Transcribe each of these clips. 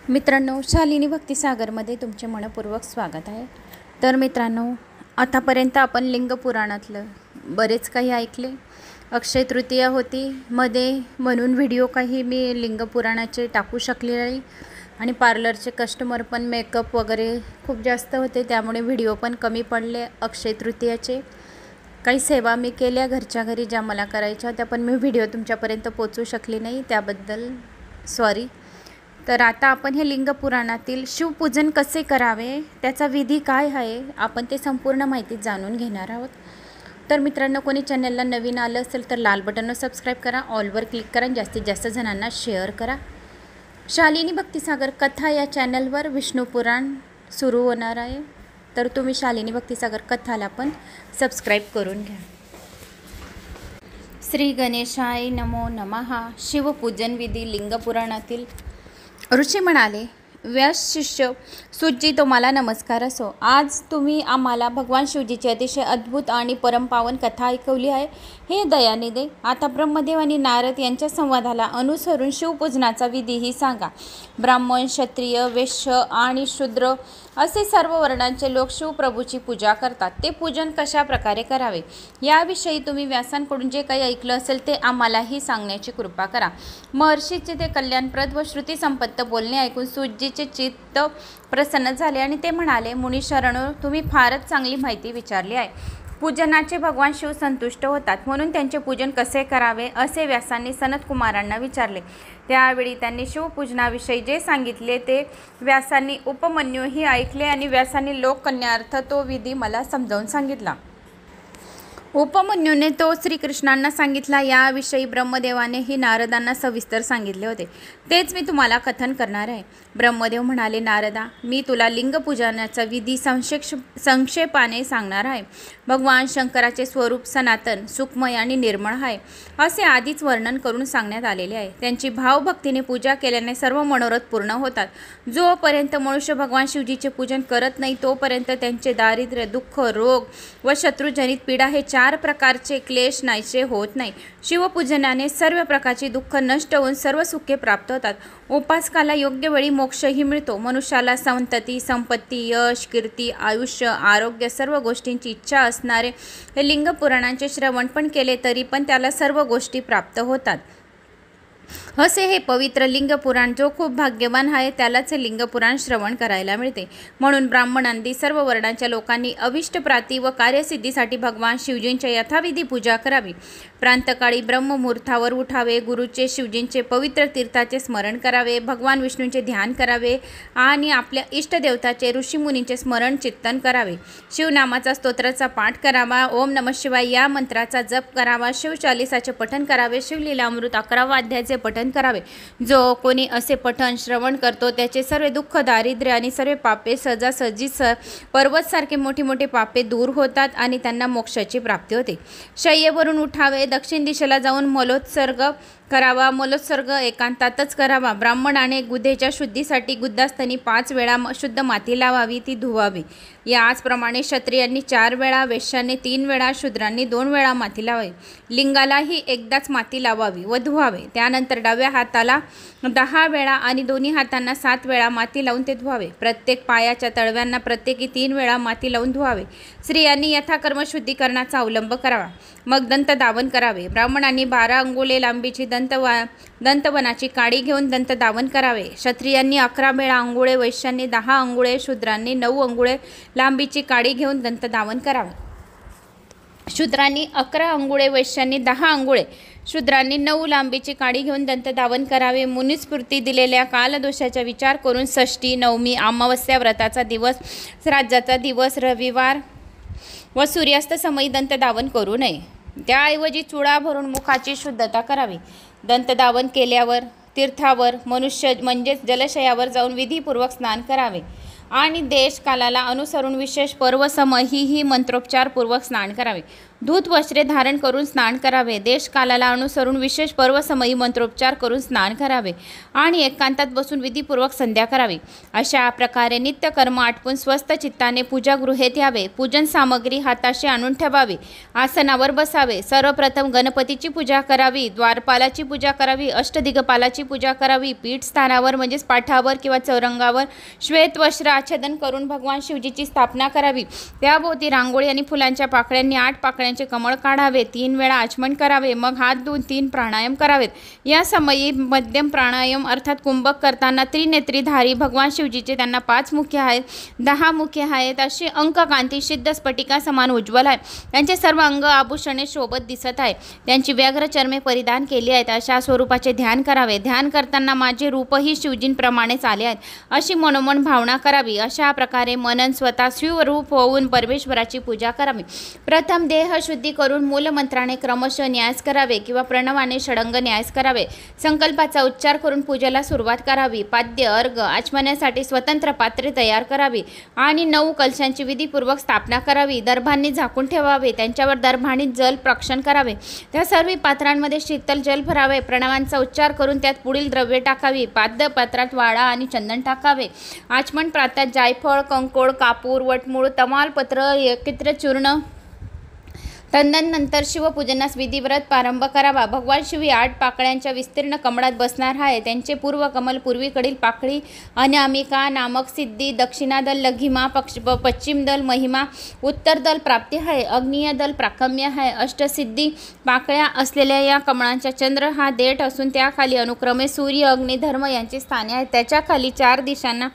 मित्रांनो, शालिनी भक्तिसागरमध्ये तुमचे मनपूर्वक स्वागत आहे। तर मित्रांनो, आतापर्यंत आपण लिंग पुराणातलं बरेच काही ऐकले। अक्षय तृतीया होती मध्ये म्हणून व्हिडिओ काही मी लिंग पुराणाचे टाकू शकले नाही आणि पार्लरचे कस्टमर पण मेकअप वगैरे खूप जास्त होते, त्यामुळे व्हिडिओ पण कमी पडले। अक्षय तृतीयाचे काही सेवा मी केल्या घरच्या घरी ज्या मला करायच्या त्या, पण मी व्हिडिओ तुमच्यापर्यंत पोहोचू शकले नाही, त्याबद्दल सॉरी। तर आता आपण हे लिंग पुराणातील शिवपूजन कसे करावे, त्याचा विधी काय आहे, आपण ते संपूर्ण माहिती जाणून घेणार आहोत। तर मित्रांनो, कोणी चॅनलला नवीन आलं असेल तर लाल बटनवर सबस्क्राइब करा, ऑलवर क्लिक करा, जास्तीत जास्त जणांना शेअर करा। शालिनी भक्तिसागर कथा या चॅनलवर विष्णू पुराण सुरू होणार आहे, तर तुम्ही शालिनी भक्तिसागर कथाला पण सबस्क्राइब करून घ्या। श्री गणेशाय नमो नमः। शिवपूजन विधी लिंग पुराणातील ऋषी म्हणाले, व्यास शिष्य सूतजी, तुम्हाला नमस्कार असो। आज तुम्ही आम्हाला भगवान शिवजीची अतिशय अद्भुत आणि परमपावन कथा ऐकवली आहे। हे दयानिधे, आता ब्रह्मदेव आणि नारद यांच्या संवादाला अनुसरून शिवपूजनाचा विधीही सांगा। ब्राह्मण, क्षत्रिय, वैश्य आणि शूद्र असे सर्व वर्णांचे लोक शिवप्रभूची पूजा करतात। ते पूजन कशा प्रकारे करावे याविषयी तुम्ही व्यासांकडून जे काही ऐकलं असेल ते आम्हालाही सांगण्याची कृपा करा। महर्षीचे ते कल्याणप्रद व श्रुतीसंपत्त बोलणे ऐकून सूतजीचे चित्त प्रसन्न झाले आणि ते म्हणाले, मुनीशरणो, तुम्ही फारच चांगली माहिती विचारली आहे। पूजनाचे भगवान शिव संतुष्ट होतात, म्हणून त्यांचे पूजन कसे करावे असे व्यासांनी सनत कुमारांना विचारले। त्यावेळी त्यांनी शिवपूजनाविषयी जे सांगितले ते व्यासांनी उपमन्यूही ऐकले आणि व्यासांनी लोककल्याणार्थ तो विधी मला समजावून सांगितला। उपमन्यूने तो श्रीकृष्णांना सांगितला, याविषयी ब्रह्मदेवानेही नारदांना सविस्तर सांगितले होते, तेच मी तुम्हाला कथन करणार आहे। ब्रह्मदेव म्हणाले, नारदा, मी तुला लिंगपूजनाचा विधी संक्षेपाने सांगणार आहे। भगवान शंकराचे स्वरूप सनातन, सुखमय आणि निर्मळ आहे असे आधीच वर्णन करून सांगण्यात आलेले आहे। त्यांची भावभक्तीने पूजा केल्याने सर्व मनोरथ पूर्ण होतात। जोपर्यंत मनुष्य भगवान शिवजीचे पूजन करत नाही तोपर्यंत त्यांचे दारिद्र्य, दुःख, रोग व शत्रुजनित पीडा हे 4 प्रकारचे क्लेश नाहीसे होत नाही। शिवपूजनाने सर्व प्रकारची दुःख नष्ट होऊन सर्व सुखे प्राप्त होतात। उपासकाला योग्य वेळी मोक्षही मिळतो। मनुष्याला संतती, संपत्ती, यश, कीर्ती, आयुष्य, आरोग्य सर्व गोष्टींची इच्छा असणारे हे लिंग पुराणांचे श्रवण पण केले तरी पण त्याला सर्व गोष्टी प्राप्त होतात। असे हे पवित्र लिंग पुराण जो खूप भाग्यवान आहे त्यालाच हे लिंग पुराण श्रवण करायला मिळते। म्हणून ब्राह्मणांनी सर्व वर्णाच्या लोकांनी अभिष्ट प्राप्ती व कार्यसिद्धीसाठी भगवान शिवजींच्या यथाविधी पूजा करावी। प्रांतकाळी ब्रह्ममुहूर्तावर उठावे, गुरुचे शिवजींचे पवित्र तीर्थाचे स्मरण करावे, भगवान विष्णूंचे ध्यान करावे आणि आपल्या इष्टदेवताचे ऋषीमुनींचे स्मरण चिंतन करावे। शिवनामाचा स्तोत्राचा पाठ करावा, ओम नमः शिवाय या मंत्राचा जप करावा, शिवचालिसाचे पठण करावे, शिवलीलामृत 11व्या अध्यायाचे पठण करावे। जो कोणी असे पठण श्रवण करतो त्याचे सर्व दुःख, दारिद्र्य आणि सर्व पापे सहजासहजी पर्वत सारखे मोठी मोठी पापे दूर होतात आणि त्यांना मोक्षाची प्राप्ती होते। शय्येवरून उठावे, दक्षिण दिशेला जाऊन मलोत्सर्ग करावा। मलोत्सर्ग एकांतातच करावा। ब्राह्मणाने गुदेच्या शुद्धीसाठी गुद्धास्थानी 5 वेळा शुद्ध माती लावावी, ती धुवावी। याचप्रमाणे क्षत्रियांनी 4 वेळा, वैश्यांनी 3 वेळा, शूद्रांनी 2 वेळा माती लावावी। लिंगालाही एकदाच माती लावावी व धुवावे। त्यानंतर डाव्या हाताला 10 वेळा आणि दोन्ही हातांना 7 वेळा माती लावून ते धुवावे। प्रत्येक पायाच्या तळव्यांना प्रत्येकी 3 वेळा माती लावून धुवावे। स्त्रियांनी यथाकर्म शुद्धीकरणाचा अवलंब करावा, मग दंतधावन करावे। ब्राह्मणांनी 12 अंगुले लांबीची दंतवनाची काडी घेऊन दंतधावन करावे। क्षत्रियांनी 11 वेळा अंगुळे, वैश्यांनी 10 अंगुळे, शूद्रांनी 9 अंगुळे लांबीची काडी घेऊन दंतधावन करावे। शूद्रांनी 11 अंगुळे, वैश्यांनी 10 अंगुळे, शूद्रांनी 9 लांबीची काडी घेऊन दंतधावन करावे। मुनिस्फूर्ती दिलेल्या कालदोषाचा विचार करून षष्ठी, नवमी, अमावस्या, व्रताचा दिवस, श्राद्धाचा दिवस, रविवार व सूर्यास्त समयी दंतधावन करू नये। त्याऐवजी चुडा भरून मुखाची शुद्धता करावी। दंतधावन केल्यावर तीर्थावर मनुष्य म्हणजेच जलाशयावर जाऊन विधीपूर्वक स्नान करावे आणि देश कालाला अनुसरून विशेष पर्व समयीही मंत्रोपचारपूर्वक स्नान करावे। धूत वस्त्रे धारण करून स्नान करावे, देशकालाला अनुसरून विशेष पर्वसमयी मंत्रोपचार करून स्नान करावे आणि एकांतात बसून विधीपूर्वक संध्या करावी. अशा प्रकारे नित्यकर्म आटपून स्वस्थ चित्ताने पूजागृहेत यावे. पूजन सामग्री हाताशी आणून ठेवावी. आसनावर बसावे. सर्वप्रथम गणपतीची पूजा करावी, द्वारपालाची पूजा करावी, अष्टदिग्पालाची पूजा करावी. पीठ स्थानावर म्हणजेच पाठावर किंवा चौरंगावर श्वेत वस्त्र आच्छादन करून भगवान शिवजीची स्थापना करावी. त्याभोवती रांगोळी आणि फुलांच्या पाकळ्यांनी 8 पाकळ्यांचे कमळ काढावे. 3 वेळा आचमन करावे. मग हात धुवून 3 प्राणायाम करावेत. या समयी मध्यम प्राणायाम अर्थात कुंभक करताना त्रिनेत्रीधारी भगवान शिवजीचे, त्यांना 5 मुखे आहेत, 10 मुखे आहेत, अशी अंककांती सिद्ध स्फटिका समान उज्ज्वल आहे. त्यांचे सर्व अंग आभूषणे शोभत दिसत आहे. त्यांची व्याघ्र चर्मे परिधान केली आहेत. अशा स्वरूपाचे ध्यान करावे. ध्यान करताना माझे रूपही शिवजींप्रमाणेच आले आहेत अशी मनोमन भावना करावी. अशा प्रकारे मनन स्वतः शिवरूप होऊन परमेश्वराची पूजा करावी. प्रथम देह शुद्धी करून मूलमंत्राने क्रमशः न्यास करावे किंवा प्रणवाने षडंग न्यास करावे. संकल्पाचा उच्चार करून पूजेला सुरुवात करावी. पाद्य अर्घ आचमनासाठी स्वतंत्र पात्रे तयार करावी आणि 9 कलशांची विधीपूर्वक स्थापना करावी. दर्भांनी झाकून ठेवावे. त्यांच्यावर दर्भांनी जल प्रक्षण करावे. त्या सर्व पात्रांमध्ये शीतल जल भरावे. प्रणवांचा उच्चार करून त्यात पुढील द्रव्ये टाकावी. पाद्य पात्रात वाळा आणि चंदन टाकावे. आचमन पात्रात जायफळ, कंकोळ, कापूर, वटमूळ, तमालपत्र, एकत्र चूर्ण, तदनंतर शिवपूजनास विधिव्रत प्रारंभ करावा. भगवान शिव 8 पाकळ्यांच्या विस्तीर्ण कमळात बसणार आहे. त्यांचे पूर्व कमल, पूर्वीकडील पाकळी अनामिका नामक सिद्धी, दक्षिणा दल लघिमा, पश्चिम दल महिमा, उत्तर दल प्राप्ती आहे, अग्नीय दल प्राकम्य आहे. अष्टसिद्धी पाकळ्या असलेल्या या कमळांचा चंद्र हा देठ असून त्याखाली अनुक्रमे सूर्य, अग्नी, धर्म यांची स्थाने आहेत. त्याच्या खाली 4 दिशांना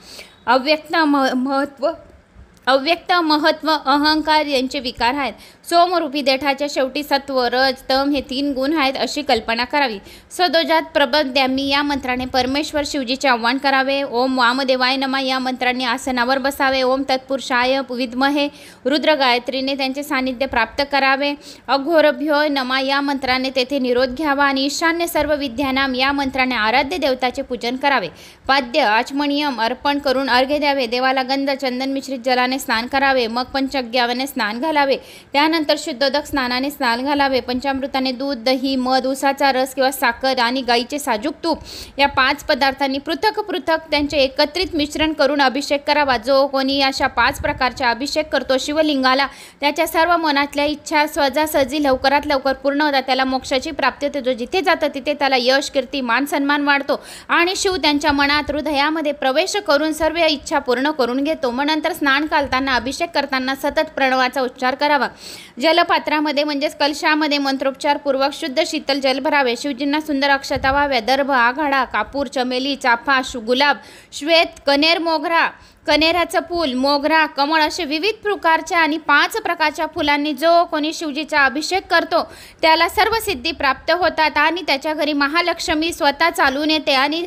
अव्यक्त महत्व अहंकार यांचे विकार आहेत. सोमरूपी देठाच्या शेवटी सत्व, रज, तम हे 3 गुण आहेत अशी कल्पना करावी. सदोजात प्रबंध्यामी या मंत्राने परमेश्वर शिवजीचे आव्हान करावे. ओम वामदेवाय नमः या मंत्रांनी आसनावर बसावे. ओम तत्पुरुषाय विद्महे रुद्र गायत्रीने त्यांचे सानिध्य प्राप्त करावे. अघोरभ्यो नमः या मंत्राने तेथे निरोध घ्यावा आणि ईशान्य सर्व विद्यानाम या मंत्राने आराध्य देवताचे पूजन करावे. पाद्य आचमनियम अर्पण करून अर्घ्य द्यावे. देवाला गंध चंदन मिश्रित जलाने स्नान करावे. मग पंचगव्याने स्नान घालावे. त्यानंतर शुद्धोदक स्नानाने स्नान घालावे. पंचामृताने दूध, दही, मध, उसाचा रस किंवा साखर आणि गाईचे साजूक तूप या 5 पदार्थांनी पृथक त्यांचे एकत्रित मिश्रण करून अभिषेक करावा. जो कोणी अशा 5 प्रकारचा अभिषेक करतो शिवलिंगाला, त्याच्या सर्व मनातल्या इच्छा सहजासहजी लवकरात लवकर पूर्ण होतात. त्याला मोक्षाची प्राप्ती होते. जो जिथे जातो तिथे त्याला यश, कीर्ती, मान सन्मान वाढतो आणि शिव त्यांच्या मनात हृदयामध्ये प्रवेश करून सर्व इच्छा पूर्ण करून घेतो. मग नंतर स्नान घालताना, अभिषेक करताना सतत प्रणवाचा उच्चार करावा. जलपात्रामध्ये म्हणजेच कलशामध्ये मंत्रोपचार पूर्वक शुद्ध शीतल जल भरावे. शिवजींना सुंदर अक्षता व्हाव्या. दर्भ, आघाडा, कापूर, चमेली, चाफा, गुलाब, श्वेत, कनेर, मोगरा, कनेराचं फूल, मोगरा, कमळ असे विविध प्रकारच्या आणि 5 प्रकारच्या फुलांनी जो कोणी शिवजीचा अभिषेक करतो त्याला सर्व सिद्धी प्राप्त होतात आणि त्याच्या घरी महालक्ष्मी स्वतः चालून येते. आणि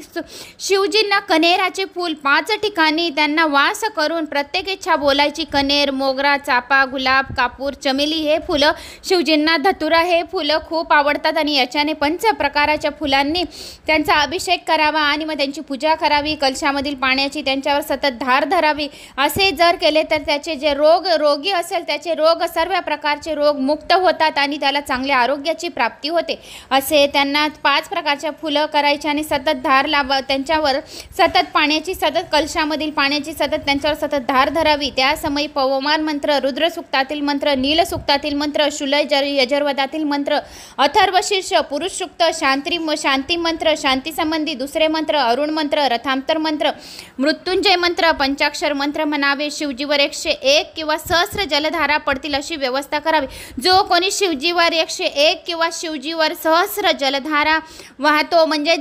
शिवजींना कनेराचे फूल 5 ठिकाणी त्यांना वास करून प्रत्येक इच्छा बोलायची. कनेर, मोगरा, चाफा, गुलाब, कापूर, चमेली हे फुलं शिवजींना, धतुरा हे फुलं खूप आवडतात आणि याच्याने 5 प्रकाराच्या फुलांनी त्यांचा अभिषेक करावा आणि मग त्यांची पूजा करावी. कलशामधील पाण्याची त्यांच्यावर सतत धार धरावी. असे जर केले तर त्याचे जे रोगी असेल त्याचे रोग, सर्व प्रकारचे रोग मुक्त होतात आणि त्याला चांगल्या आरोग्याची प्राप्ती होते. असे त्यांना 5 प्रकारच्या फुलं करायची आणि सतत धार त्यांच्यावर सतत पाण्याची, सतत कलशामधील पाण्याची सतत त्यांच्यावर सतत धार धरावी. त्या समयी पवमान मंत्र, रुद्र सुक्तातील मंत्र, नील सुक्तातील मंत्र, शूलय यजुर्वेदातील मंत्र, अथर्व शीर्ष, पुरुष सुक्त, शांती मंत्र, शांती संबंधी दुसरे मंत्र, अरुण मंत्र, रथांतर मंत्र, मृत्युंजय मंत्र, पंचाक्षर मंत्र म्हणावे. शिवजीवर 101 किंवा सहस्र जलधारा पडतील अशी व्यवस्था करावी. जो कोणी शिवजीवर 101 किंवा शिवजीवर सहस्र जलधारा वाहतो म्हणजे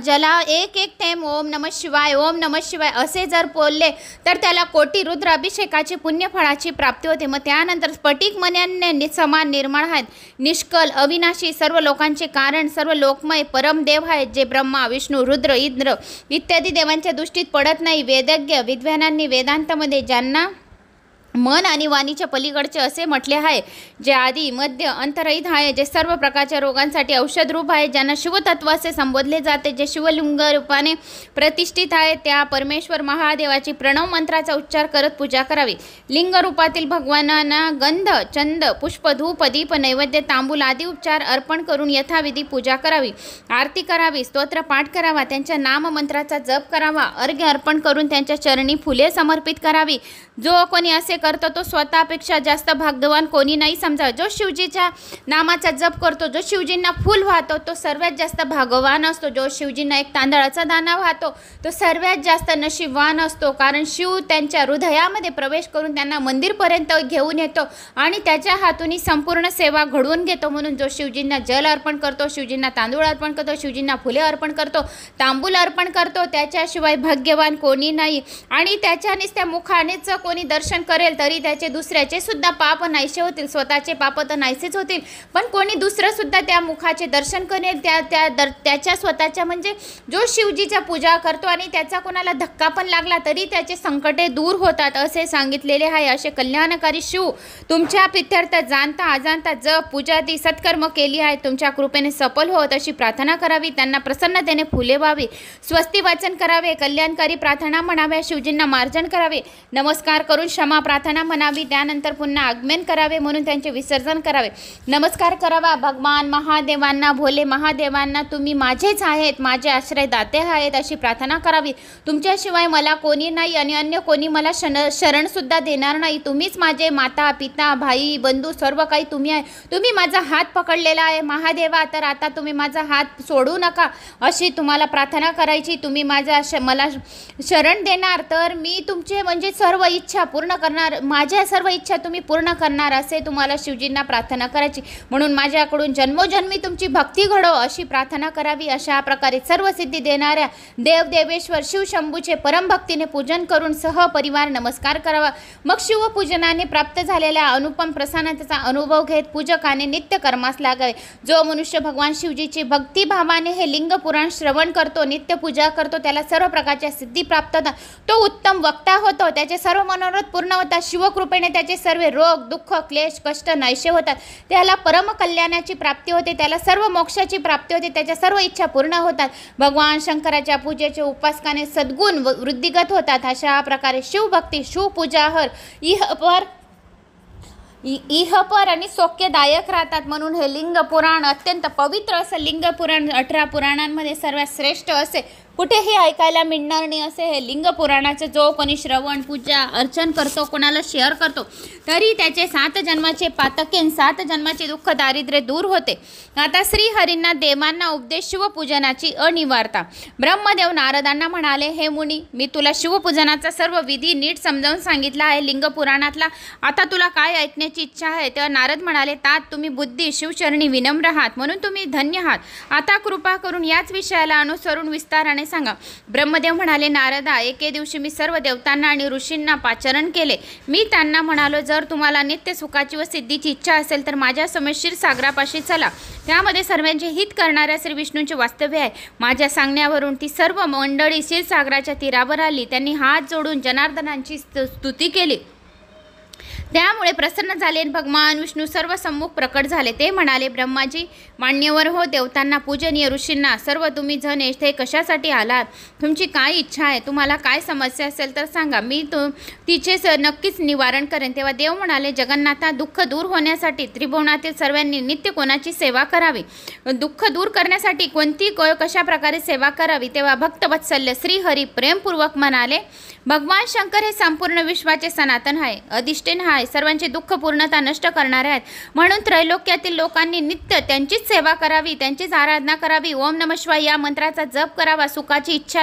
जला 1 थेंब ओम नमः शिवाय, ओम नमः शिवाय असे जर बोलले तर त्याला कोटी रुद्र अभिषेकाची पुण्यफळाची प्राप्ती होते. मग त्यानंतर स्फटिक मण्यांनी समान निर्मळ आहेत, निष्कल, अविनाशी, सर्व लोकांचे कारण, सर्व लोकमय परमदेव आहेत, जे ब्रह्मा, विष्णू, रुद्र, इंद्र इत्यादी देवांच्या दृष्टीत पडत नाही. वेदज्ञ विद्वानांनी वेदांतामध्ये ज्यांना मन आणि वाणीच्या पलीकडचे असे म्हटले आहे, जे आधी मध्य अंतरहित आहे, जे सर्व प्रकारच्या रोगांसाठी औषध रूप आहे, ज्यांना शिवतत्व असे संबोधले जाते, जे शिवलिंग रूपाने प्रतिष्ठित आहे, त्या परमेश्वर महादेवाची प्रणव मंत्राचा उच्चार करत पूजा करावी. लिंग रूपातील भगवानांना गंध, चंद, पुष्प, धूप, दीप, नैवेद्य, तांबूल आदी उपचार अर्पण करून यथाविधी पूजा करावी. आरती करावी, स्तोत्र पाठ करावा, त्यांच्या नाममंत्राचा जप करावा, अर्घ्य अर्पण करून त्यांच्या चरणी फुले समर्पित करावी. जो कोणी असे करतो तो स्वतःपेक्षा जास्त भाग्यवान कोणी नाही समजा. जो शिवजीच्या नामाचा जप करतो, जो शिवजींना फूल वाहतो, तो सर्वात जास्त भाग्यवान असतो. जो शिवजींना एक तांदळाचा दाणा वाहतो, तो सर्वात जास्त नशीबवान असतो. कारण शिव त्यांच्या हृदयामध्ये प्रवेश करून त्यांना मंदिरपर्यंत घेऊन येतो आणि त्याच्या हातून संपूर्ण सेवा घडवून घेतो. म्हणून जो शिवजींना जल अर्पण करतो, शिवजींना तांदूळ अर्पण करतो, शिवजींना फुले अर्पण करतो, तांबूल अर्पण करतो, त्याच्याशिवाय भाग्यवान कोणी नाही. आणि त्याच्यानेच त्या मुखानेच कोणी दर्शन करेल तरी त्याचे दुसऱ्याचे सुद्धा पाप नाहीसे होतील. स्वतःचे पाप तर नाहीसेच होतील, पण कोणी दुसरं सुद्धा त्या मुखाचे दर्शन करेल, त्याच्या स्वतःच्या म्हणजे जो शिवजीच्या पूजा करतो आणि त्याचा कोणाला धक्का पण लागला तरी त्याचे संकटे दूर होतात असे सांगितलेले आहे. असे कल्याणकारी शिव तुमच्या प्रित्यर्थ जाणता अजाणता जप पूजा ती सत्कर्म केली आहे, तुमच्या कृपेने सफल होत अशी प्रार्थना करावी. त्यांना प्रसन्नतेने फुले व्हावी, स्वस्ती वाचन करावे, कल्याणकारी प्रार्थना म्हणाव्या, शिवजींना मार्जन करावे, नमस्कार करून क्षमा प्रार्थना म्हणावी. त्यानंतर पुन्हा आगमन करावे म्हणून त्यांचे विसर्जन करावे. नमस्कार करावा भगवान महादेवांना, भोले महादेवांना, तुम्ही माझेच आहेत, माझे आश्रयदाते आहेत अशी प्रार्थना करावी. तुमच्याशिवाय मला कोणी नाही आणि अन्य कोणी मला शरण सुद्धा देणार नाही. तुम्हीच माझे माता पिता भाई बंधू सर्व काही तुम्ही आहे. तुम्ही माझा हात पकडलेला आहे महादेवा, तर आता तुम्ही माझा हात सोडू नका अशी तुम्हाला प्रार्थना करायची. तुम्ही मला शरण देणार तर मी तुमचे म्हणजे सर्व इच्छा पूर्ण करणार, माझ्या सर्व इच्छा तुम्ही पूर्ण करणार असे तुम्हाला शिवजींना प्रार्थना करायची. म्हणून माझ्याकडून जन्मोजन्मी तुमची भक्ती घडो अशी प्रार्थना करावी. अशा प्रकारे सर्व सिद्धी देणाऱ्या देवदेवेश्वर शिवशंभूचे परमभक्तीने पूजन करून सहपरिवार नमस्कार करावा. मग शिवपूजनाने प्राप्त झालेल्या अनुपम प्रसन्नतेचा अनुभव घेत पूजकाने नित्य कर्मास लागावे. जो मनुष्य भगवान शिवजीची भक्तिभावाने हे लिंग पुराण श्रवण करतो, नित्य पूजा करतो, त्याला सर्व प्रकारच्या सिद्धी प्राप्त होतात. तो उत्तम वक्ता होतो, त्याचे सर्व मनोरथ पूर्ण होतात. शिवकृपेने त्याचे सर्व रोग दुःख क्लेश कष्ट नाहीसे होतात. त्याला परम कल्याणाची प्राप्ती होते, त्याला सर्व मोक्षाची प्राप्ती होते, त्याच्या सर्व इच्छा पूर्ण होतात. भगवान शंकराच्या पूजेचे उपासकाने सद्गुण वृद्धिगत होतात. अशा प्रकारे शिवभक्ती शिवपूजाहर इहपर आणि सौख्यदायक राहतात. म्हणून हे लिंग पुराण अत्यंत पवित्र असं लिंग पुराण 18 पुराणांमध्ये सर्वात श्रेष्ठ असे कुठेही ऐकायला मिळणार नाही असे हे लिंग पुराणाचे जो कोणी श्रवण पूजा अर्चन करतो, कोणाला शेअर करतो तरी त्याचे 7 जन्माचे पातके 7 जन्माचे दुःख दारिद्र्य दूर होते. आता श्रीहरींना देवांना उपदेश शिवपूजनाची अनिवार्यता. ब्रह्मदेव नारदांना म्हणाले, हे मुनी, मी तुला शिवपूजनाचा सर्व विधी नीट समजावून सांगितला आहे लिंग पुराणातला. आता तुला काय ऐकण्याची इच्छा आहे? तेव्हा नारद म्हणाले, तात तुम्ही बुद्धी शिवचरणी विनम्र आहात म्हणून तुम्ही धन्य आहात. आता कृपा करून याच विषयाला अनुसरून विस्ताराने सांगा. ब्रह्मदेव म्हणाले, नारदा, एके दिवशी मी सर्व देवतांना आणि ऋषींना पाचारण केले. मी त्यांना म्हणालो, जर तुम्हाला नित्य सुखाची व सिद्धीची इच्छा असेल तर माझ्या समोर क्षीरसागरापाशी चला. त्यामध्ये सर्वांचे हित करणाऱ्या श्री विष्णूंचे वास्तव्य आहे. माझ्या सांगण्यावरून ती सर्व मंडळी क्षीरसागराच्या तीरावर आली. त्यांनी हात जोडून जनार्दनांची स्तुती केली. त्यामुळे प्रसन्न झाले. भगवान विष्णू सर्व सम्मुख प्रकट झाले. ते म्हणाले, ब्रह्माजी, मान्यवर हो, देवतांना पूजनीय ऋषींना, सर्व तुम्ही जण येथे कशासाठी आलात? तुमची काय इच्छा आहे? तुम्हाला काय समस्या असेल तर सांगा, मी तिचे नक्कीच निवारण करेन. तेव्हा देव म्हणाले, जगन्नाथा, दुःख दूर होण्यासाठी त्रिभुवनातील सर्वांनी नित्य कोणाची सेवा करावी? दुःख दूर करण्यासाठी कोणती कशा प्रकारे सेवा करावी? तेव्हा भक्तवत्सल्य श्रीहरी प्रेमपूर्वक म्हणाले, भगवान शंकर हे संपूर्ण विश्वाचे सनातन आहे, अधिष्ठेन आहे, सर्वांची दुःख पूर्णता नष्ट करणारे आहेत. म्हणून त्रैलोक्यातील लोकांनी नित्य त्यांचीच सेवा करावी, त्यांचीच आराधना करावी. ओम नमः शिवाय या मंत्राचा जप करावा. सुखाची इच्छा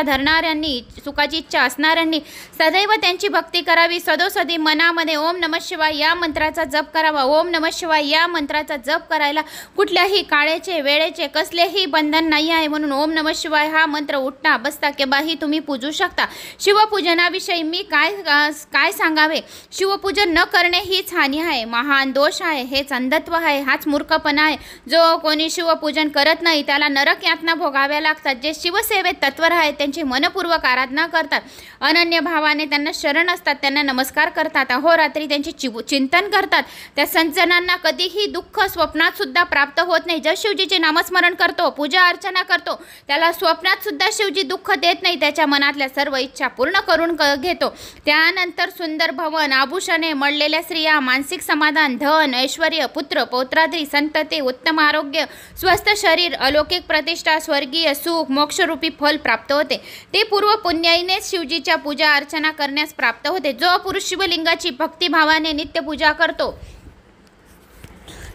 असणाऱ्यांनी सदैव त्यांची भक्ती करावी. सदोसदी मनामध्ये ओम नमः शिवाय या मंत्राचा जप करावा. ओम नमः शिवाय या मंत्राचा जप करायला कुठल्याही काळेचे वेळेचे कसलेही बंधन नाही आहे. म्हणून ओम नमः शिवाय हा मंत्र उठता बसता केव्हाही तुम्ही पूजू शकता. शिवपूजनाविषयी मी काय सांगावे? शिवपूजन न करणे करणे हीच हानी आहे, महान दोष आहे, हेच अंधत्व आहे, हाच मूर्खपणा आहे. जो कोणी शिवपूजन करत नाही त्याला नरक यातना भोगाव्या लागतात. जे शिवसेवेत तत्पर आहेत, त्यांची मनपूर्वक आराधना करतात, अनन्य भावाने त्यांना शरण असतात, त्यांना नमस्कार करतात, अहोरात्री त्यांचे चिंतन करतात, त्या संतजनांना कधीही दुःख स्वप्नात सुद्धा प्राप्त होत नाही. जो शिवजीचे नामस्मरण करतो, पूजा अर्चना करतो, त्याला स्वप्नात सुद्धा शिवजी दुःख देत नाही. त्याच्या मनातल्या सर्व इच्छा पूर्ण करून घेतो. त्यानंतर सुंदर भवन, आभूषणे, मळलेल्या स्त्रिया, मानसिक समाधान, धन, ऐश्वर्य, पुत्र पौत्रादी, संतती, उत्तम आरोग्य, स्वस्थ शरीर, अलौकिक प्रतिष्ठा, स्वर्गीय सुख, मोक्षरूपी फल प्राप्त होते. ते पूर्व पुण्याईनेच शिवजीच्या पूजा अर्चना करण्यास प्राप्त होते. जो पुरुष शिवलिंगाची भक्तिभावाने नित्य पूजा करतो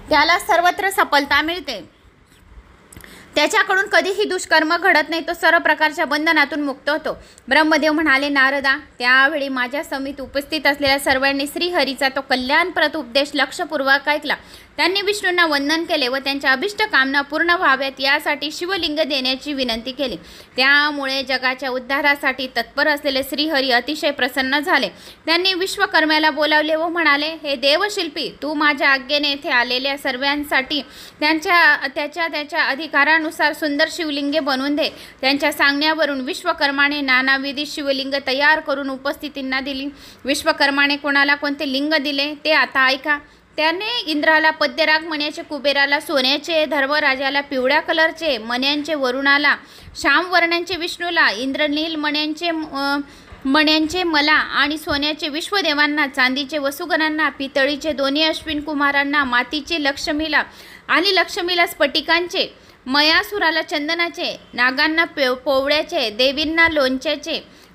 त्याला सर्वत्र सफलता मिळते. त्याच्याकडून कधीही दुष्कर्म घडत नाही. तो सर्व प्रकारच्या बंधनातून मुक्त होतो. ब्रह्मदेव म्हणाले, नारदा, त्यावेळी माझ्या समीप उपस्थित असलेल्या सर्वांनी श्रीहरीचा तो कल्याणप्रद उपदेश लक्षपूर्वक ऐकला. त्यांनी विष्णूंना वंदन केले व त्यांच्या अभिष्ट कामना पूर्ण व्हाव्यात यासाठी शिवलिंग देण्याची विनंती केली. त्यामुळे जगाच्या उद्धारासाठी तत्पर असलेले श्रीहरी अतिशय प्रसन्न झाले. त्यांनी विश्वकर्म्याला बोलावले व म्हणाले, हे देवशिल्पी, तू माझ्या आज्ञेने येथे आलेल्या सर्वांसाठी त्याच्या अधिकारानुसार सुंदर शिवलिंगे बनवून दे. त्यांच्या सांगण्यावरून विश्वकर्माने नानाविधी शिवलिंग तयार करून उपस्थितींना दिली. विश्वकर्माने कोणाला कोणते लिंग दिले ते आता ऐका. त्याने इंद्राला पद्यराग मण्याचे, कुबेराला सोन्याचे, धर्मराजाला पिवळ्या कलरचे मण्यांचे, वरुणाला श्यामवर्णांचे, विष्णूला इंद्रनील मण्यांचे मला आणि सोन्याचे, विश्वदेवांना चांदीचे, वसुगणांना पितळीचे, दोन्ही अश्विन कुमारांना मातीचे, लक्ष्मीला आणि लक्ष्मीला स्फटिकांचे, मयासुराला चंदनाचे, नागांना पोवळ्याचे, देवींना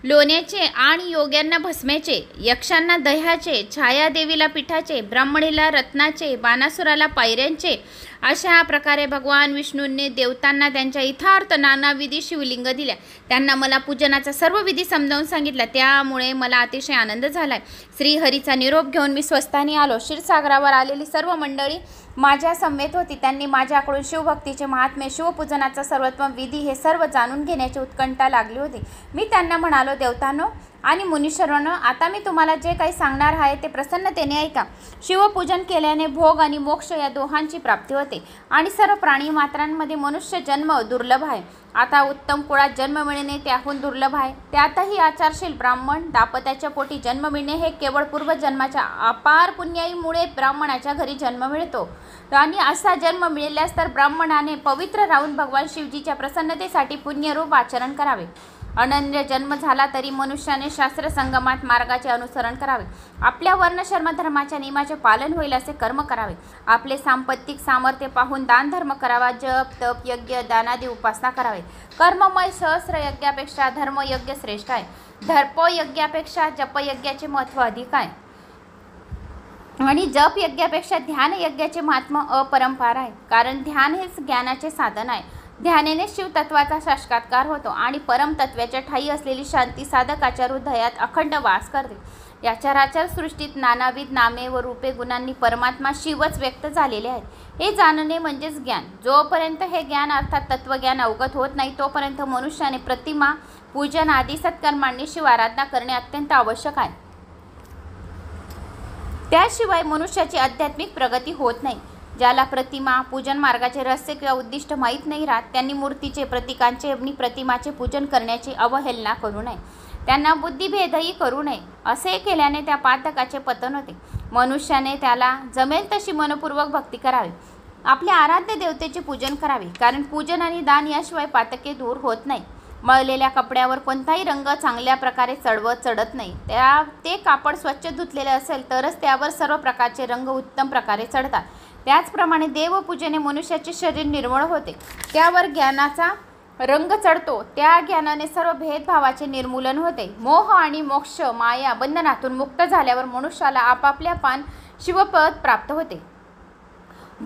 लोण्याचे आणि योग्यांना भस्मेचे, यक्षांना दह्याचे, छायादेवीला पिठाचे, ब्राह्मणीला रत्नाचे, बाणासुराला पायऱ्यांचे, अशा प्रकारे भगवान विष्णूंनी देवतांना त्यांच्या इथार्थ नानाविधी शिवलिंग दिल्या. त्यांना मला पूजनाचा सर्व विधी समजावून सांगितला. त्यामुळे मला अतिशय आनंद झालाय. श्रीहरीचा निरोप घेऊन मी स्वस्थानी आलो. क्षीरसागरावर आलेली सर्व मंडळी माझ्या समवेत होती. त्यांनी माझ्याकडून शिवभक्तीचे महात्म्य, शिवपूजनाचा सर्वोत्तम विधी हे सर्व जाणून घेण्याची उत्कंठा लागली होती. मी त्यांना म्हणालो, देवतांनो आणि मुनीश्वरांनो, आता मी तुम्हाला जे काही सांगणार आहे ते प्रसन्नतेने ऐका. शिवपूजन केल्याने भोग आणि मोक्ष या दोहांची प्राप्ती होते आणि सर्व प्राणी मात्रांमध्ये मनुष्य जन्म दुर्लभ आहे. आता उत्तम कुळात जन्म मिळणे त्याहून दुर्लभ आहे. त्यातही आचारशील ब्राह्मण दाम्पत्याच्या पोटी जन्म मिळणे हे केवळ पूर्वजन्माच्या अपार पुण्याईमुळे ब्राह्मणाच्या घरी जन्म मिळतो. आणि असा जन्म मिळाल्यास तर ब्राह्मणाने पवित्र राहून भगवान शिवजीच्या प्रसन्नतेसाठी पुण्यरूप आचरण करावे. अनन्य जन्म झाला तरी मनुष्याने शास्त्र संगमात मार्गाचे अनुसरण करावे. आपल्या वर्णशर्म धर्माच्या नियमाचे पालन होईल असे कर्म करावे. आपले सांपत्तिक सामर्थ्य पाहून दान धर्म करावा. जप तप यज्ञ दानादी उपासना करावे. कर्ममय सहस्र यज्ञापेक्षा धर्मयज्ञ श्रेष्ठ आहे. धर्पयज्ञापेक्षा जपयज्ञाचे महत्त्व अधिक आहे आणि जप यज्ञापेक्षा ध्यान यज्ञाचे महात्म्य अपरंपार आहे. कारण ध्यान हेच ज्ञानाचे साधन आहे. ध्यानाने शिवतत्वाचा साक्षात्कार होतो आणि परमतत्वाच्या ठायी असलेली शांती साधकाच्या हृदयात अखंड वास करते. या चराचर सृष्टीत नानाविध नामे व रूपे गुणांनी परमात्मा शिवच व्यक्त झालेले आहेत. हे जाणणे म्हणजेच ज्ञान. जोपर्यंत हे ज्ञान अर्थात तत्वज्ञान अवगत होत नाही तोपर्यंत मनुष्याने प्रतिमा पूजन आदी सत्कर्मांनी शिव आराधना करणे अत्यंत आवश्यक आहे. त्याशिवाय मनुष्याची आध्यात्मिक प्रगती होत नाही. ज्याला प्रतिमा पूजन मार्गाचे रहस्य किंवा उद्दिष्ट माहीत नाही राहत त्यांनी मूर्तीचे, प्रतीकांचे आणि प्रतिमाचे पूजन करण्याची अवहेलना करू नये. त्यांना बुद्धिभेदही करू नये. असे केल्याने त्या पातकाचे पतन होते. मनुष्याने त्याला जमेल तशी मनपूर्वक भक्ती करावी. आपल्या आराध्य देवतेचे पूजन करावे. कारण पूजन आणि दान याशिवाय पातके दूर होत नाही. मळलेल्या कपड्यावर कोणताही रंग चांगल्या प्रकारे चढत नाही. ते कापड स्वच्छ धुतलेले असेल तरच त्यावर सर्व प्रकारचे रंग उत्तम प्रकारे चढतात. त्याचप्रमाणे देवपूजेने मनुष्याचे शरीर निर्मळ होते. त्यावर ज्ञानाचा रंग चढतो. त्या ज्ञानाने सर्व भेदभावाचे निर्मूलन होते. मोह आणि मोक्ष माया बंधनातून मुक्त झाल्यावर मनुष्याला आपापल्या पान शिवपद प्राप्त होते.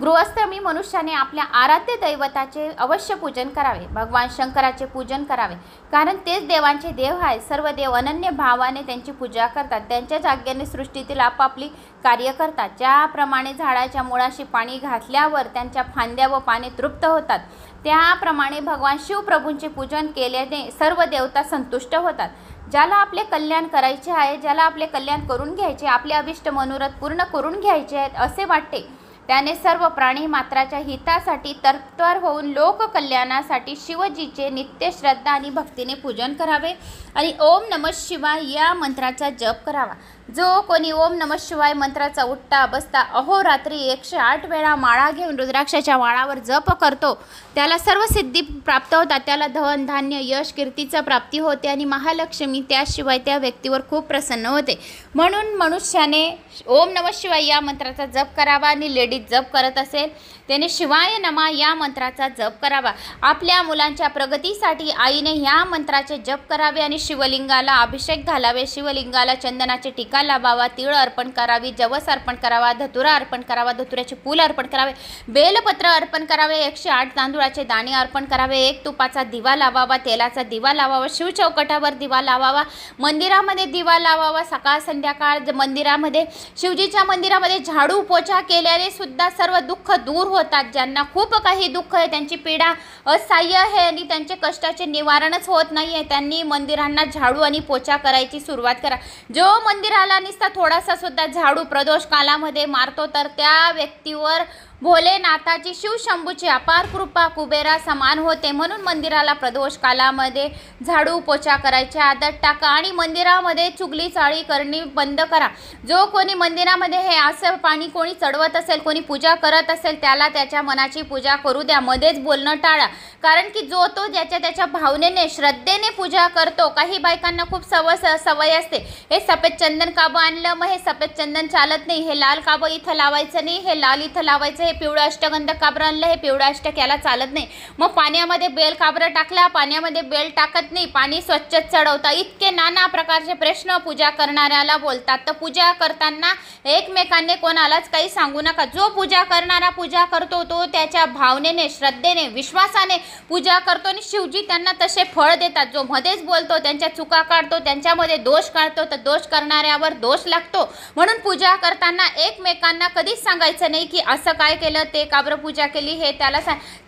गृहस्थमी मनुष्याने आपल्या आराध्य दैवताचे अवश्य पूजन करावे. भगवान शंकराचे पूजन करावे. कारण तेच देवांचे देव आहेत. सर्व देव अनन्य भावाने त्यांची पूजा करतात. त्यांच्या आज्ञेने सृष्टीतील आपापली कार्य करतात. ज्याप्रमाणे झाडाच्या मुळाशी पाणी घातल्यावर त्यांच्या फांद्या व पाने तृप्त होतात त्याप्रमाणे भगवान शिवप्रभूंचे पूजन केल्याने सर्व देवता संतुष्ट होतात. ज्याला आपले कल्याण करायचे आहे, ज्याला आपले कल्याण करून घ्यायचे, आपले अभिष्ट मनोरथ पूर्ण करून घ्यायचे आहेत असे वाटते, त्याने सर्व प्राणी मात्राच्या हितासाठी तत्पर होऊन लोककल्याणासाठी शिवजीचे नित्य श्रद्धा आणि भक्तीने पूजन करावे आणि ओम नमः शिवाय या मंत्राचा जप करावा। जो कोणी ओम नमः शिवाय मंत्राचा उठता बसता अहोरात्री 108 वेळा माळा घेऊन रुद्राक्षाच्या माळावर जप करतो त्याला सर्व सिद्धी प्राप्त होतात, त्याला धन धान्य यश कीर्तीचा प्राप्ती होते आणि महालक्ष्मी त्याशिवाय त्या व्यक्तीवर खूप प्रसन्न होते। म्हणून मनुष्याने ओम नमः शिवाय या मंत्राचा जप करावा आणि लेडीज जप करत असेल त्याने शिवाय नमा या मंत्राचा जप करावा। आपल्या मुलांच्या प्रगतीसाठी आईने या मंत्राचे जप करावे आणि शिवलिंगाला अभिषेक घालावे, शिवलिंगाला चंदनाचे टीका लावावा, तीळ अर्पण करावी, जवस अर्पण करावा, धतुरा अर्पण करावा, धतुऱ्याचे फूल अर्पण करावे, बेलपत्र अर्पण करावे, 108 तांदूळाचे दाणे अर्पण करावे, 1 तुपाचा दिवा लावावा, तेलाचा दिवा लावावा, शिव चौकटावर दिवा लावावा, मंदिरामध्ये दिवा लावावा, सकाळ संध्याकाळ मंदिरामध्ये शिवजीच्या मंदिरामध्ये झाडू पोछा केल्याने सुद्धा सर्व दुःख दूर होतात। ज्यांना खूप काही दुःख आहे, त्यांची पीडा असह्य आहे आणि त्यांचे कष्टाचे निवारणच होत नाही आहे, त्यांनी मंदिरांना झाडू आणि पोछा करायची सुरुवात करा। जो मंदिराला नुसता थोडासा सुद्धा झाडू प्रदोष कालामध्ये मारतो तर त्या व्यक्तीवर भोलेनाथाची शिवशंभूची अपार कृपा कुबेरा समान होते। म्हणून मंदिराला प्रदोष कालामध्ये झाडू पोछा करायची आदत टाका आणि मंदिरामध्ये चुगली चाळी करणे बंद करा। जो कोणी मंदिरामध्ये हे असं पाणी कोणी चढवत असेल, कोणी पूजा करत असेल त्याला त्याच्या मनाची पूजा करू द्या, मध्येच बोलणं टाळा, कारण की जो तो ज्याच्या त्याच्या भावनेने श्रद्धेने पूजा करतो। काही बायकांना खूप सवय असते, हे सफेद चंदन काबं आणलं, मग हे सफेद चंदन चालत नाही, हे लाल काबं इथं लावायचं नाही, हे लाल इथं लावायचं, हे पिवळं अष्टगंध काबरं आणलं, हे पिवळं अष्टक याला चालत नाही, मग पाण्यामध्ये बेल काबरं टाकला, पाण्यामध्ये बेल टाकत नाही, पाणी स्वच्छच चढवता, इतके नाना प्रकारचे प्रश्न पूजा करणाऱ्याला बोलतात। तर पूजा करताना एकमेकांनी कोणालाच काही सांगू नका। जो पूजा करणारा पूजा करतो तो त्याच्या भावनेने श्रद्धेने विश्वासाने पूजा करतो आणि शिवजी त्यांना तसे फळ देतात। जो मध्येच बोलतो, त्यांच्या चुका काढतो, त्यांच्यामध्ये दोष काढतो तर दोष करणाऱ्यावर दोष लागतो। म्हणून पूजा करताना एकमेकांना कधीच सांगायचं नाही की असं काय केलं, ते काबरं पूजा केली, हे त्याला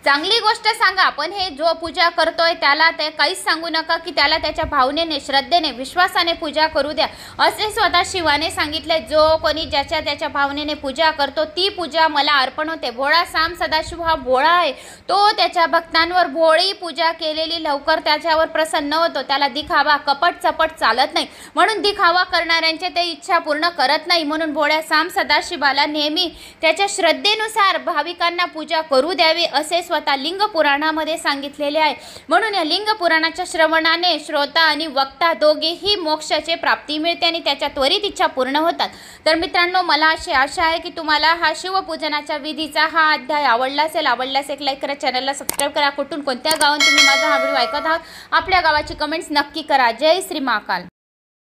चांगली गोष्ट सांगा, पण हे जो पूजा करतोय त्याला ते काहीच सांगू नका की त्याला त्याच्या भावनेने श्रद्धेने विश्वासाने पूजा करू द्या असे स्वतः शिवाने सांगितले। जो कोणी ज्याच्या त्याच्या भावनेने पूजा करतो ती पूजा मला अर्पण होते। भोळा साम सदाशिव हा भोळा आहे, तो त्याच्या भक्तांवर भोळी पूजा केलेली लवकर त्याच्यावर प्रसन्न होतो। त्याला दिखावा कपट चपट चालत नाही, म्हणून दिखावा करणाऱ्यांचे ते इच्छा पूर्ण करत नाही। म्हणून भोळ्या साम सदाशिवाला नेहमी त्याच्या श्रद्धेनुसार भाविकांना पूजा करू द्यावी असे स्वतः लिंग पुराणामध्ये सांगितलेले आहे। म्हणून या लिंग पुराणाच्या श्रवणाने श्रोता आणि वक्ता दोघेही मोक्षाचे प्राप्ती मिळते आणि त्याच्या त्वरित इच्छा पूर्ण होतात। तर मित्रांनो, मला अशी आशा आहे की तुम्हाला हा शिवपूजनाच्या विधीचा हा अध्याय आवडला असेल। आवडल्यास एक लाईक करा, चॅनलला सबस्क्राईब करा। कुठून कोणत्या गावात तुम्ही माझा हा व्हिडिओ ऐकत आहात आपल्या गावाची कमेंट्स नक्की करा। जय श्री महाकाल।